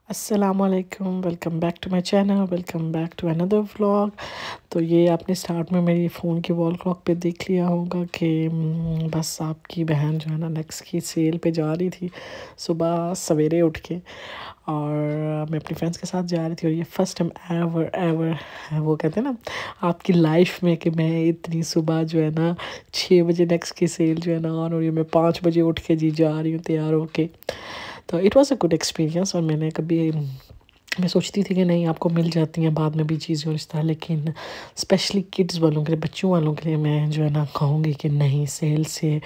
السلام علیکم، welcome back to my channel, welcome back to اندر ولاگ۔ تو یہ آپ نے اسٹارٹ میں میری فون کی وال کلاک پہ دیکھ لیا ہوگا کہ بس آپ کی بہن جو ہے نا نیکسٹ کی سیل پہ جا رہی تھی صبح سویرے اٹھ کے، اور میں اپنی فرینڈس کے ساتھ جا رہی تھی، اور یہ فرسٹ ٹائم ایور وہ کہتے ہیں نا آپ کی لائف میں کہ میں اتنی صبح جو ہے نا 6 بجے نیکسٹ کی سیل جو ہے نا آن ہو رہی ہے، میں 5 بجے اٹھ کے جا رہی ہوں تیار ہو کے۔ تو it was a good experience, اور میں سوچتی تھی کہ نہیں آپ کو مل جاتی ہیں بعد میں بھی چیزیں اس طرح، لیکن اسپیشلی کڈز والوں کے لیے، بچوں والوں کے لیے میں جو ہے نا کہوں گی کہ نہیں، سیل سے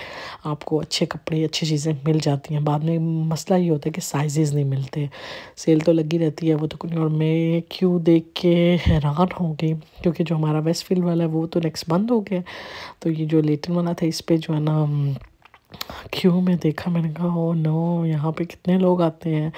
آپ کو اچھے کپڑے اچھی چیزیں مل جاتی ہیں۔ بعد میں مسئلہ یہ ہوتا ہے کہ سائزز نہیں ملتے، سیل تو لگی رہتی ہے وہ تو کچھ، اور میں کیوں دیکھ کے حیران ہو گئی، کیونکہ جو ہمارا ویسٹ فیلڈ والا ہے وہ تو نیکسٹ بند ہو گیا، تو یہ جو لیٹن والا تھا اس پہ جو ہے نا کیوں میں دیکھا، میں نے کہا او نو، یہاں پہ کتنے لوگ آتے ہیں،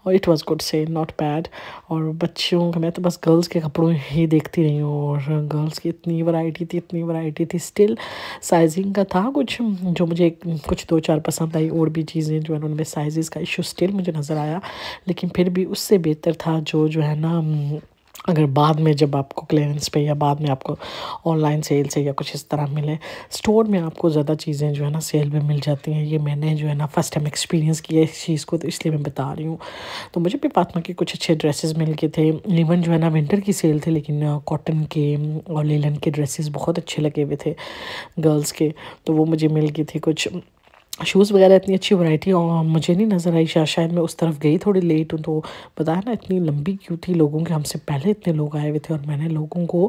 اور it was good sale, not bad. اور بچیوں کا میں تو بس گرلز کے کپڑوں ہی دیکھتی رہی ہوں، اور گرلز کی اتنی ورائٹی تھی، اسٹل سائزنگ کا تھا کچھ جو مجھے کچھ 2 4 پسند آئی، اور بھی چیزیں جو ہے نا ان میں سائزز کا ایشو اسٹل مجھے نظر آیا، لیکن پھر بھی اس سے بہتر تھا جو ہے نا اگر بعد میں جب آپ کو کلیئرنس پہ یا بعد میں آپ کو آن لائن سیل سے یا کچھ اس طرح ملے، اسٹور میں آپ کو زیادہ چیزیں جو ہے نا سیل میں مل جاتی ہیں۔ یہ میں نے جو ہے نا فرسٹ ٹائم ایکسپیرینس کیا اس چیز کو، تو اس لیے میں بتا رہی ہوں۔ تو مجھے بھی فاطمہ کے کچھ اچھے ڈریسز مل کے تھے، ایون جو ہے نا ونٹر کی سیل تھے، لیکن کاٹن کے اور لیلن کے ڈریسز بہت اچھے لگے ہوئے تھے گرلز کے، تو وہ مجھے مل گئی تھی۔ کچھ شوز وغیرہ اتنی اچھی ورائٹی اور مجھے نہیں نظر آئی، شاید میں اس طرف گئی تھوڑی لیٹ ہوں، تو بتایا نا اتنی لمبی کیوں تھی لوگوں کے، ہم سے پہلے اتنے لوگ آئے ہوئے تھے، اور میں نے لوگوں کو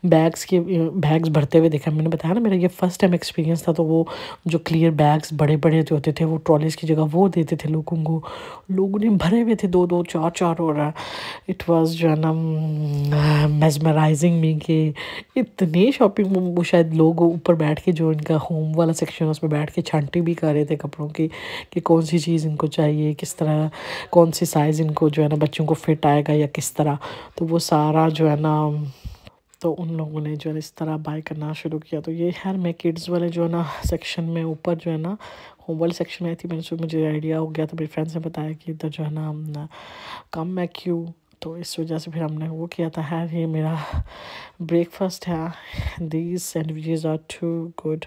بیگز بھرتے ہوئے دیکھا۔ میں نے بتایا نا میرا یہ فرسٹ ٹائم ایکسپیرینس تھا، تو وہ جو کلیئر بیگز بڑے بڑے جو ہوتے تھے وہ ٹرالیز کی جگہ وہ دیتے تھے لوگوں کو، لوگوں نے بھرے ہوئے تھے 2 2 4 4، اور اٹ واز جو ہے نا میزمرائزنگ می کہ اتنے شاپنگ، وہ شاید لوگ اوپر بیٹھ کے جو ان کا ہوم والا سیکشن ہے اس میں بیٹھ کے چھانٹی بھی کر رہے تھے کپڑوں کی کہ کون سی چیز ان کو چاہیے، کس طرح کون سی سائز ان کو جو ہے نا بچوں کو فٹ آئے گا یا کس طرح، تو وہ سارا جو ہے نا تو ان لوگوں نے جو ہے اس طرح بائی کرنا شروع کیا۔ تو یہ خیر میں کڈز والے جو ہے نا سیکشن میں اوپر جو ہے نا ہوم والے سیکشن میں آئی تھی، مجھے آئیڈیا ہو گیا، تو میری فرینڈس نے بتایا کہ ادھر جو ہے نا کم ہے کیوں، تو اس وجہ سے پھر ہم نے وہ کیا تھا۔ خیر یہ میرا بریک فاسٹ ہے، these sandwiches are too good,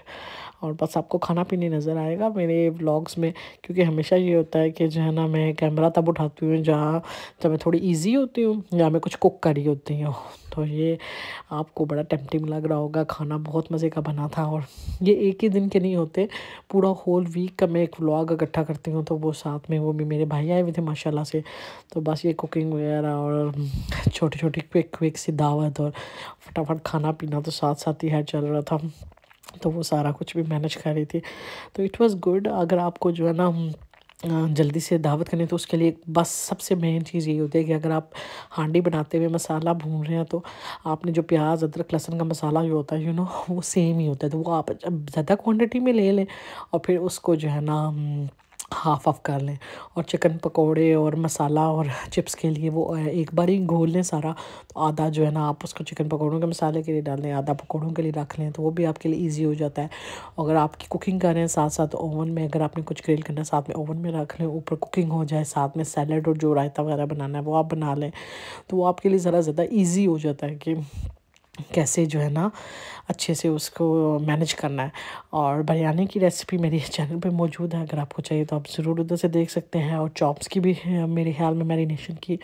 اور بس آپ کو کھانا پینے نظر آئے گا میرے ولاگز میں، کیونکہ ہمیشہ یہ ہوتا ہے کہ جو ہے نا میں کیمرہ تب اٹھاتی ہوں جب میں تھوڑی ایزی ہوتی ہوں یا میں کچھ کوک کر رہی ہوتی ہوں، تو یہ آپ کو بڑا ٹیمپٹنگ لگ رہا ہوگا، کھانا بہت مزے کا بنا تھا، اور یہ ایک ہی دن کے نہیں ہوتے، پورا ہول ویک کا میں ایک ولاگ اکٹھا کرتی ہوں، تو وہ ساتھ میں وہ بھی میرے بھائی آئے ہوئے تھے ماشاءاللہ سے، تو بس یہ کوکنگ وغیرہ اور چھوٹی چھوٹی کوئک سی دعوت اور فٹافٹ کھانا پینا تو ساتھ ساتھ ہی ہے چل رہا تھا، تو وہ سارا کچھ بھی مینیج کر رہی تھی، تو اٹ واز گڈ۔ اگر آپ کو جو ہے نا جلدی سے دعوت کرنی تو اس کے لیے بس سب سے مین چیز یہی ہوتی ہے کہ اگر آپ ہانڈی بناتے ہوئے مسالہ بھون رہے ہیں، تو آپ نے جو پیاز ادرک لہسن کا مسالہ جو ہوتا ہے وہ سیم ہی ہوتا ہے، تو وہ آپ زیادہ کوانٹٹی میں لے لیں، اور پھر اس کو جو ہے نا ہاف آف کر لیں، اور چکن پکوڑے اور مسالہ اور چپس کے لیے وہ ایک بار ہی گھول لیں سارا، تو آدھا جو ہے نا آپ اس کو چکن پکوڑوں کے مسالے کے لیے ڈال لیں، آدھا پکوڑوں کے لیے رکھ لیں، تو وہ بھی آپ کے لیے ایزی ہو جاتا ہے۔ اگر آپ کی کوکنگ کر رہے ہیں ساتھ ساتھ اوون میں، اگر آپ نے کچھ گریل کرنا ہے ساتھ میں اوون میں رکھ لیں، اوپر کوکنگ ہو جائے، ساتھ میں سیلڈ اور جو رائتا وغیرہ بنانا ہے وہ آپ بنا لیں، تو وہ آپ کے لیے ذرا زیادہ ایزی ہو جاتا ہے کہ کیسے جو ہے نا اچھے سے اس کو مینیج کرنا ہے۔ اور بریانی کی ریسیپی میری چینل پہ موجود ہے، اگر آپ کو چاہیے تو آپ ضرور ادھر سے دیکھ سکتے ہیں، اور چاپس کی بھی میرے خیال میں میرینیشن کی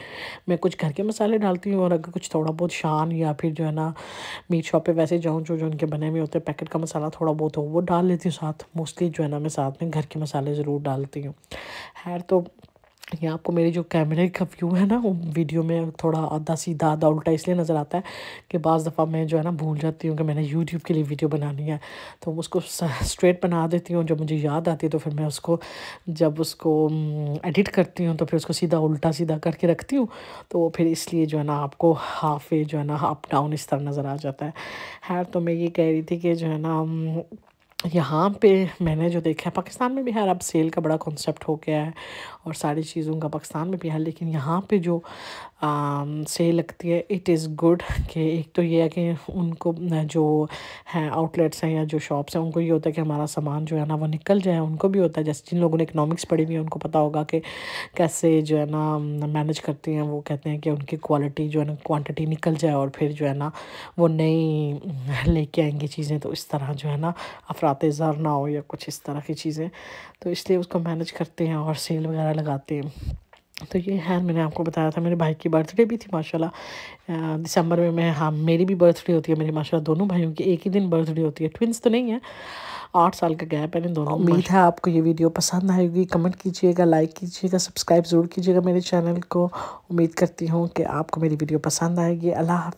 میں کچھ گھر کے مسالے ڈالتی ہوں، اور اگر کچھ تھوڑا بہت شان یا پھر جو ہے نا میٹ شاپ پہ ویسے جاؤں جو ان کے بنے ہوئے ہوتے ہیں پیکٹ کا مسالہ تھوڑا بہت ہو وہ ڈال لیتی ہوں ساتھ، موسٹلی جو ہے نا میں ساتھ میں گھر کے مسالے ضرور ڈالتی ہوں۔ خیر تو یہ آپ کو میری جو کیمرے کا ویو ہے نا وہ ویڈیو میں تھوڑا آدھا سیدھا آدھا الٹا اس لیے نظر آتا ہے کہ بعض دفعہ میں جو ہے نا بھول جاتی ہوں کہ میں نے یوٹیوب کے لیے ویڈیو بنانی ہے، تو اس کو اسٹریٹ بنا دیتی ہوں، جب مجھے یاد آتی ہے تو پھر میں اس کو جب اس کو ایڈٹ کرتی ہوں تو پھر اس کو سیدھا الٹا سیدھا کر کے رکھتی ہوں، تو پھر اس لیے جو ہے نا آپ کو ہاف وے جو ہے نا اپ ڈاؤن اس طرح نظر آ جاتا ہے۔ خیر تو میں یہ کہہ رہی تھی کہ جو ہے نا یہاں پہ میں نے جو دیکھا ہے پاکستان میں بھی ہے، اب سیل کا بڑا کنسیپٹ ہو گیا ہے اور ساری چیزوں کا پاکستان میں بھی ہے، لیکن یہاں پہ جو سیل لگتی ہے اٹ از گڈ کہ ایک تو یہ ہے کہ ان کو جو ہیں آؤٹ لیٹس ہیں یا جو شاپس ہیں ان کو یہ ہوتا ہے کہ ہمارا سامان جو ہے نا وہ نکل جائے، ان کو بھی ہوتا ہے جیسے جن لوگوں نے اکنامکس پڑھی ہوئی ہے ان کو پتہ ہوگا کہ کیسے جو ہے نا مینیج کرتی ہیں، وہ کہتے ہیں کہ ان کی کوالٹی جو ہے نا کوانٹٹی نکل جائے اور پھر جو ہے نا وہ نئی لے کے آئیں گی چیزیں، تو اس طرح جو ہے نا افراط زر نہ ہو یا کچھ اس طرح کی چیزیں، تو اس لیے اس کو مینیج کرتے ہیں اور سیل وغیرہ لگاتے ہیں۔ تو یہ ہے میں نے آپ کو بتایا تھا، میرے بھائی کی برتھ ڈے بھی تھی ماشاءاللہ دسمبر میں، ہاں میری بھی برتھ ڈے ہوتی ہے، میری ماشاءاللہ دونوں بھائیوں کی ایک ہی دن برتھ ڈے ہوتی ہے، ٹوینس تو نہیں ہے، 8 سال کا گیپ ہے ان دونوں۔ امید ہے آپ کو یہ ویڈیو پسند آئے گی، کمنٹ کیجیے گا، لائک کیجیے گا، سبسکرائب ضرور کیجیے گا میرے چینل کو۔ امید کرتی ہوں کہ آپ کو میری ویڈیو پسند آئے گی۔ اللہ حافظ۔